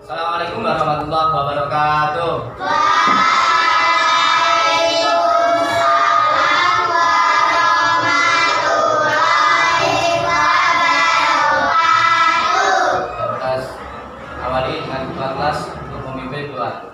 Assalamualaikum warahmatullahi wabarakatuh. Awali dengan ketua kelas untuk memimpin doa.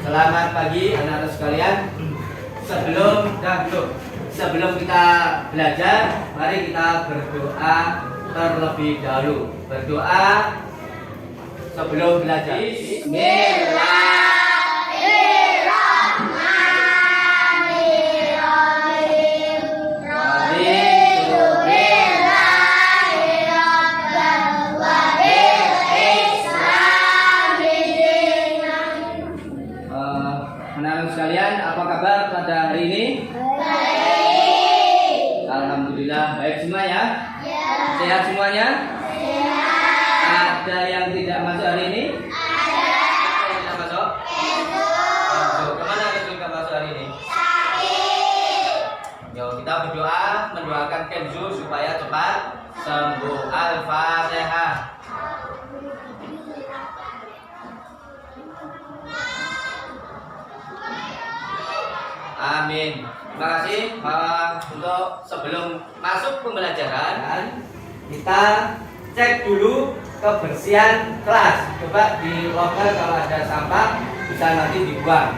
Selamat pagi anak-anak sekalian. Sebelum kita belajar, mari kita berdoa terlebih dahulu. Berdoa sebelum belajar. Anak-anak sekalian, apa kabar pada hari ini? Baik. Alhamdulillah, baik semua ya? Ya. Sehat semuanya? Sehat. Ada yang tidak masuk hari ini? Ada. Yang tidak masuk? Masuk. Kemana Kenzo tidak masuk hari ini? Sakit. Yuk kita berdoa, mendoakan Kenzo supaya cepat sembuh. Al-Fatihah. Amin. Terima kasih. Untuk sebelum masuk pembelajaran, kita cek dulu kebersihan kelas. Coba di loker kalau ada sampah bisa nanti dibuang.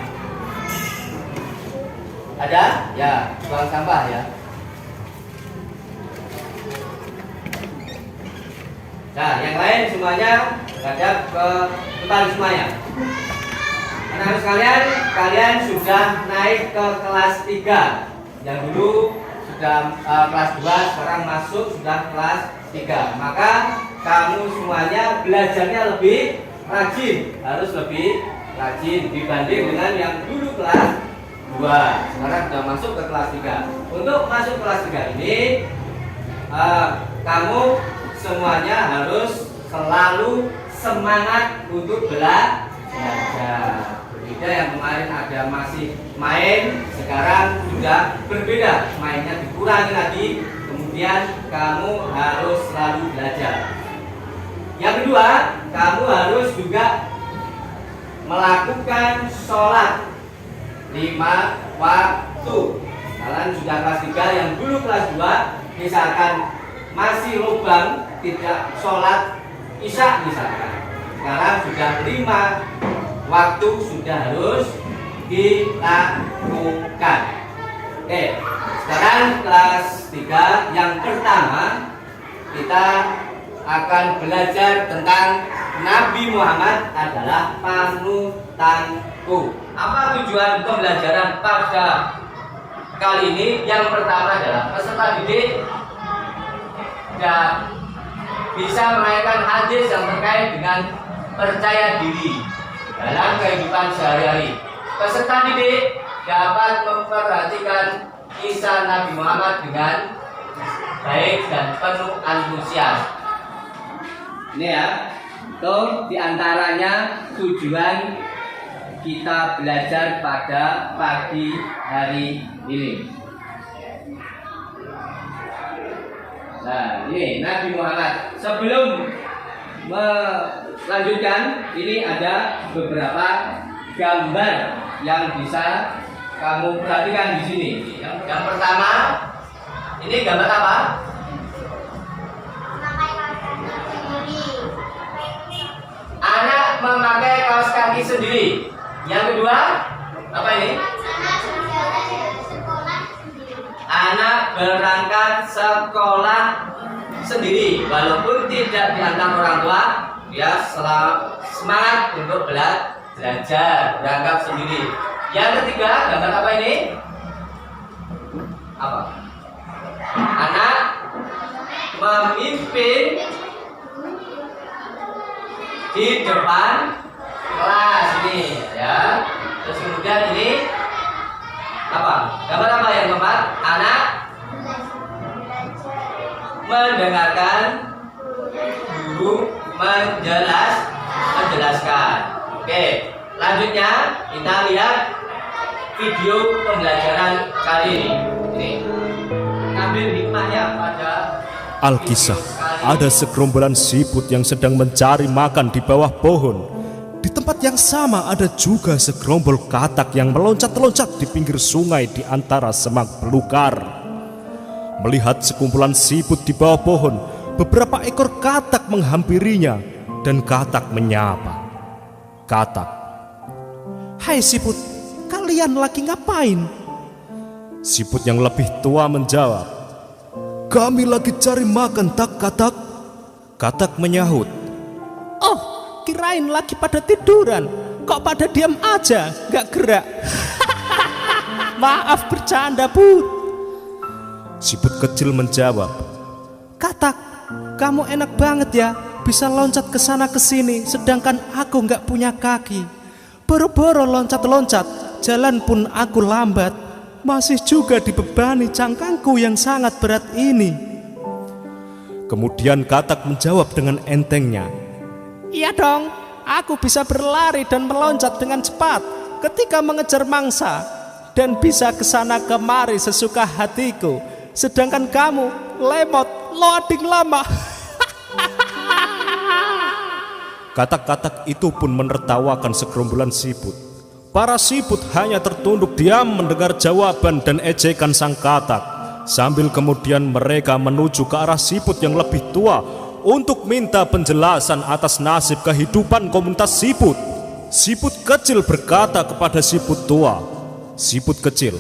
Ada? Ya, buang sampah ya. Nah, yang lain semuanya hadap ke depan semuanya. Anak-anak sekalian, kalian sudah naik ke kelas 3. Yang dulu sudah kelas 2, sekarang masuk sudah kelas 3. Maka kamu semuanya belajarnya lebih rajin, harus lebih rajin dibanding dengan yang dulu kelas 2. Sekarang sudah masuk ke kelas 3. Untuk masuk kelas 3 ini, kamu semuanya harus selalu semangat untuk belajar. Berbeda yang kemarin ada masih main, sekarang sudah berbeda, mainnya dikurangi lagi. Kemudian kamu harus selalu belajar. Yang kedua, kamu harus juga melakukan sholat 5 waktu. Kalian sudah kelas 3, yang dulu kelas 2 misalkan masih lubang tidak sholat isya misalkan, sekarang sudah 5 waktu sudah harus dilakukan. Oke, sekarang kelas 3 yang pertama kita akan belajar tentang Nabi Muhammad adalah panutanku. Apa tujuan pembelajaran pada kali ini? Yang pertama adalah peserta didik dan bisa merayakan hadis yang terkait dengan percaya diri dalam kehidupan sehari-hari. Peserta didik dapat memperhatikan kisah Nabi Muhammad dengan baik dan penuh antusias. Ini ya, itu diantaranya tujuan kita belajar pada pagi hari ini. Nah, ini Nabi Muhammad. Sebelum melanjutkan, ini ada beberapa gambar yang bisa kamu perhatikan di sini. Yang pertama, ini gambar apa? Anak memakai kaos kaki sendiri. Yang kedua, apa ini? Anak berangkat sekolah sendiri, walaupun tidak diantar orang tua, dia semangat untuk belajar, berangkat sendiri. Yang ketiga, gambar apa ini? Apa? Anak memimpin di depan kelas ini, ya. Terus kemudian ini apa? Gambar apa yang keempat? Anak mendengarkan guru menjelaskan. Oke, lanjutnya kita lihat video pembelajaran kali ini. Ini ngambil hikmahnya pada Alkisah, ada segerombolan siput yang sedang mencari makan di bawah pohon. Di tempat yang sama ada juga segerombol katak yang meloncat-loncat di pinggir sungai di antara semak belukar. Melihat sekumpulan siput di bawah pohon, beberapa ekor katak menghampirinya dan katak menyapa. Katak, "Hai siput, kalian lagi ngapain?" Siput yang lebih tua menjawab, "Kami lagi cari makan, tak katak." Katak menyahut, "Oh, kirain lagi pada tiduran. Kok pada diam aja, gak gerak?" "Maaf, bercanda, Put." Siput kecil menjawab, "Katak, kamu enak banget ya, bisa loncat ke sana ke sini, sedangkan aku gak punya kaki. Boro-boro loncat-loncat, jalan pun aku lambat. Masih juga dibebani cangkangku yang sangat berat ini." Kemudian katak menjawab dengan entengnya, "Iya dong, aku bisa berlari dan meloncat dengan cepat ketika mengejar mangsa, dan bisa kesana kemari sesuka hatiku. Sedangkan kamu lemot, loading lama." Katak-katak itu pun menertawakan segerombolan siput. Para siput hanya tertunduk diam mendengar jawaban dan ejekan sang katak, sambil kemudian mereka menuju ke arah siput yang lebih tua untuk minta penjelasan atas nasib kehidupan komunitas siput. Siput kecil berkata kepada siput tua, "Siput kecil,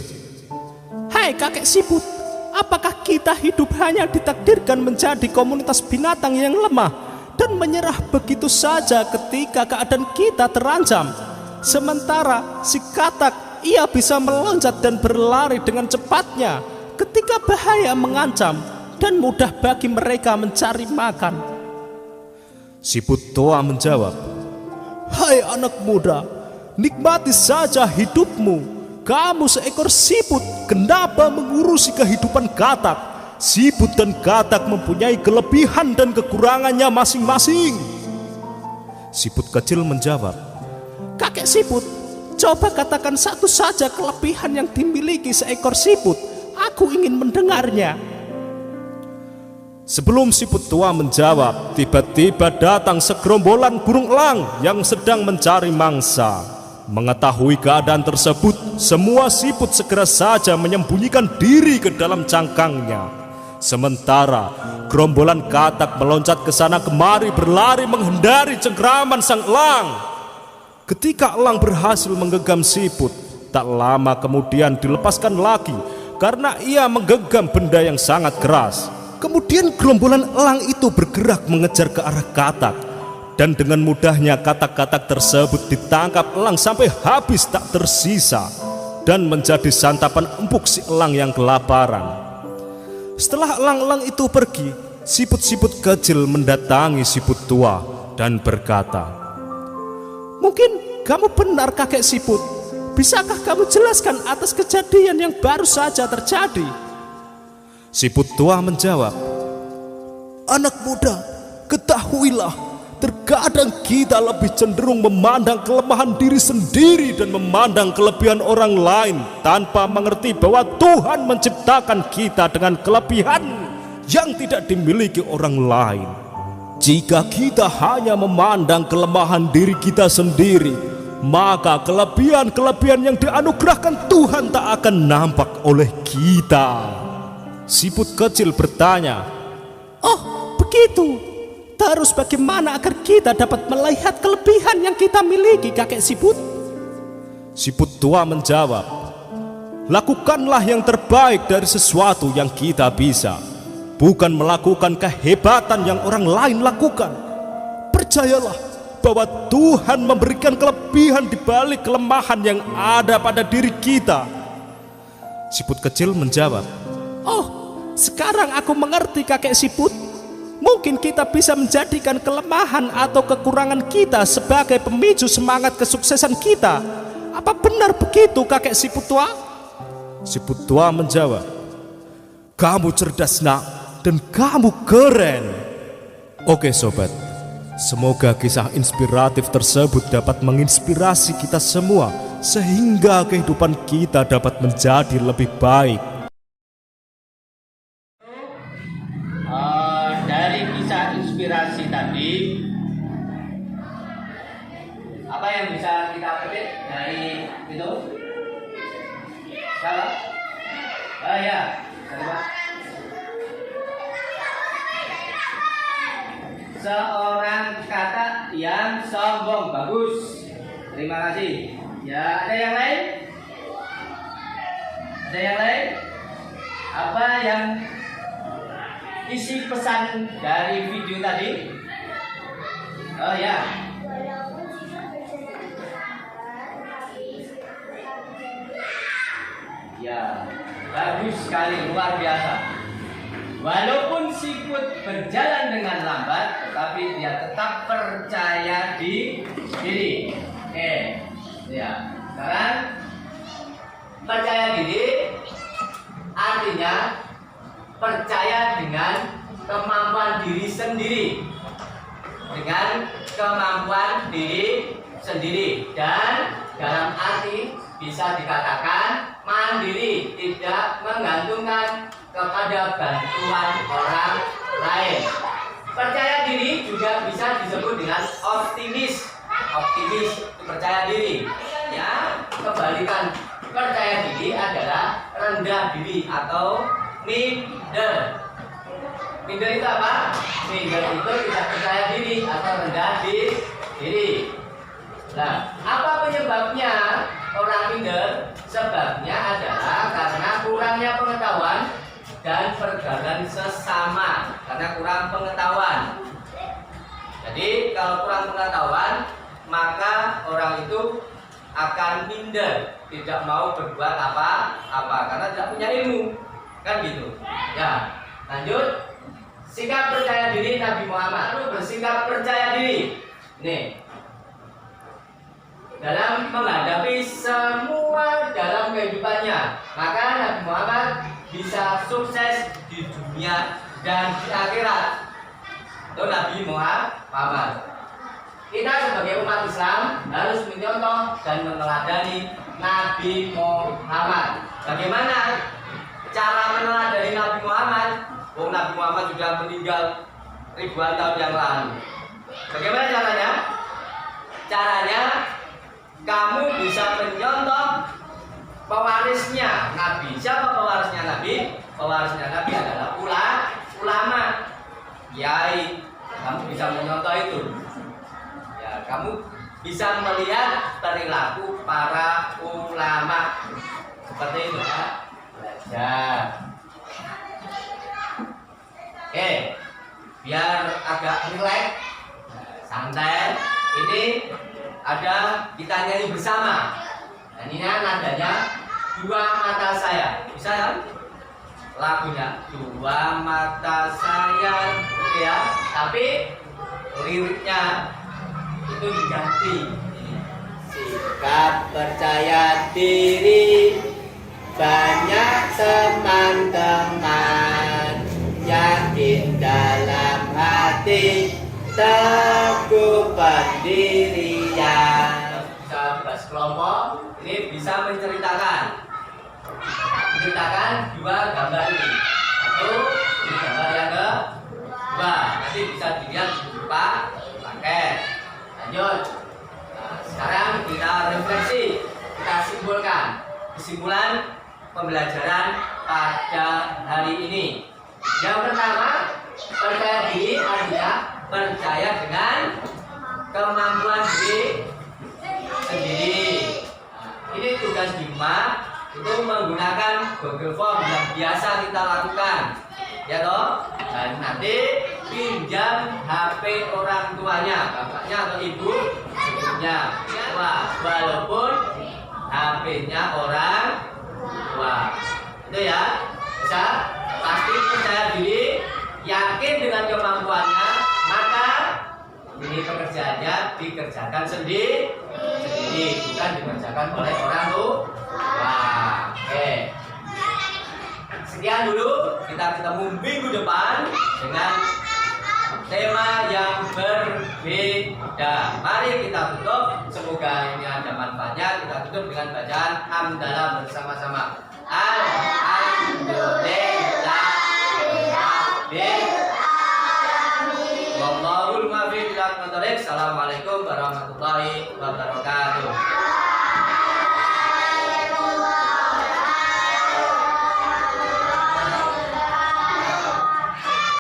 hai kakek siput, apakah kita hidup hanya ditakdirkan menjadi komunitas binatang yang lemah dan menyerah begitu saja ketika keadaan kita terancam? Sementara si katak, ia bisa meloncat dan berlari dengan cepatnya ketika bahaya mengancam dan mudah bagi mereka mencari makan." Siput tua menjawab, "Hai anak muda, nikmati saja hidupmu. Kamu seekor siput, kenapa mengurusi kehidupan katak? Siput dan katak mempunyai kelebihan dan kekurangannya masing-masing." Siput kecil menjawab, "Kakek siput, coba katakan satu saja kelebihan yang dimiliki seekor siput. Aku ingin mendengarnya." Sebelum siput tua menjawab, tiba-tiba datang segerombolan burung elang yang sedang mencari mangsa. Mengetahui keadaan tersebut, semua siput segera saja menyembunyikan diri ke dalam cangkangnya. Sementara gerombolan katak meloncat ke sana kemari berlari menghindari cengkraman sang elang. Ketika elang berhasil menggenggam siput, tak lama kemudian dilepaskan lagi karena ia menggenggam benda yang sangat keras. Kemudian gerombolan elang itu bergerak mengejar ke arah katak, dan dengan mudahnya katak-katak tersebut ditangkap elang sampai habis tak tersisa dan menjadi santapan empuk si elang yang kelaparan. Setelah elang-elang itu pergi, siput-siput kecil mendatangi siput tua dan berkata, "Mungkin kamu benar kakek siput. Bisakah kamu jelaskan atas kejadian yang baru saja terjadi?" Siput tua menjawab, "Anak muda, ketahuilah, terkadang kita lebih cenderung memandang kelemahan diri sendiri dan memandang kelebihan orang lain tanpa mengerti bahwa Tuhan menciptakan kita dengan kelebihan yang tidak dimiliki orang lain. Jika kita hanya memandang kelemahan diri kita sendiri, maka kelebihan-kelebihan yang dianugerahkan Tuhan tak akan nampak oleh kita." Siput kecil bertanya, "Oh, begitu. Terus bagaimana agar kita dapat melihat kelebihan yang kita miliki, kakek siput?" Siput tua menjawab, "Lakukanlah yang terbaik dari sesuatu yang kita bisa. bukan melakukan kehebatan yang orang lain lakukan. Percayalah bahwa Tuhan memberikan kelebihan di balik kelemahan yang ada pada diri kita. Siput kecil menjawab, "Oh, sekarang aku mengerti kakek siput. Mungkin kita bisa menjadikan kelemahan atau kekurangan kita sebagai pemicu semangat kesuksesan kita. Apa benar begitu kakek siput tua?" Siput tua menjawab, "Kamu cerdas nak, dan kamu keren." Oke sobat, semoga kisah inspiratif tersebut dapat menginspirasi kita semua sehingga kehidupan kita dapat menjadi lebih baik. Dari kisah inspirasi tadi, apa yang bisa kita petik dari itu? Salah? Ya. Seorang kata yang sombong. Bagus. Terima kasih. Ya, ada yang lain? Ada yang lain? Apa yang isi pesan dari video tadi? Oh ya. Ya, bagus sekali, luar biasa. Walaupun siput berjalan dengan lambat, tetapi dia tetap percaya diri. Ya. Sekarang percaya diri artinya percaya dengan kemampuan diri sendiri. Dengan kemampuan diri sendiri, dan dalam arti bisa dikatakan mandiri, tidak menggantungkan kepada bantuan orang lain. Percaya diri juga bisa disebut dengan optimis. Optimis itu percaya diri. Ya, kebalikan percaya diri adalah rendah diri atau minder. Minder itu apa? Minder itu tidak percaya diri atau rendah diri. Nah, apa penyebabnya orang minder? Sebabnya adalah karena kurangnya pengetahuan dan pergaulan sesama. Karena kurang pengetahuan. Jadi kalau kurang pengetahuan, maka orang itu akan minder, tidak mau berbuat apa-apa karena tidak punya ilmu, kan gitu. Ya, lanjut. Sikap percaya diri Nabi Muhammad. Lu bersikap percaya diri. Nih, dalam menghadapi semua dalam kehidupannya, maka Nabi Muhammad bisa sukses di dunia dan di akhirat. Itu Nabi Muhammad. Kita sebagai umat Islam harus mencontoh dan meneladani Nabi Muhammad. Bagaimana cara meneladani Nabi Muhammad? Nabi Muhammad sudah meninggal ribuan tahun yang lalu. Bagaimana caranya? Caranya kamu bisa menyontoh pewarisnya Nabi. Siapa pewarisnya Nabi? Pewarisnya Nabi adalah ulama, kiai. Kamu bisa menyontoh itu. Ya, kamu bisa melihat perilaku para ulama seperti itu ya. Belajar. Biar agak rileks, santai. Ini ada kita nyanyi bersama. Dan ini nadanya Dua Mata Saya. Bisa kan? Lagunya Dua Mata Saya, oke ya. Tapi liriknya itu diganti. Sikap percaya diri, banyak teman-teman, yakin dalam hati, teguh pendirian. Bisa berkelompok, ini bisa menceritakan dua gambar ini. Satu, ini gambar yang kedua. Nanti bisa dilihat berupa paket. Lanjut. Nah, sekarang kita refleksi, kita simpulkan kesimpulan pembelajaran pada hari ini. Yang pertama, percaya diri artinya percaya dengan kemampuan diri sendiri. Nah, ini tugas di rumah itu menggunakan Google Form yang biasa kita lakukan. ya toh. Dan nanti pinjam HP orang tuanya, bapaknya atau ibu ibunya. Wah, walaupun HP-nya orang tua. Itu ya, bisa pasti percaya diri, yakin dengan kemampuannya, maka ini pekerjaannya dikerjakan sendiri, bukan dikerjakan oleh orang tua. Oke. Sekian dulu, kita ketemu minggu depan dengan tema yang berbeda. Mari kita tutup, semoga ini ada manfaatnya. Kita tutup dengan bacaan hamdalah bersama-sama. Alhamdulillah.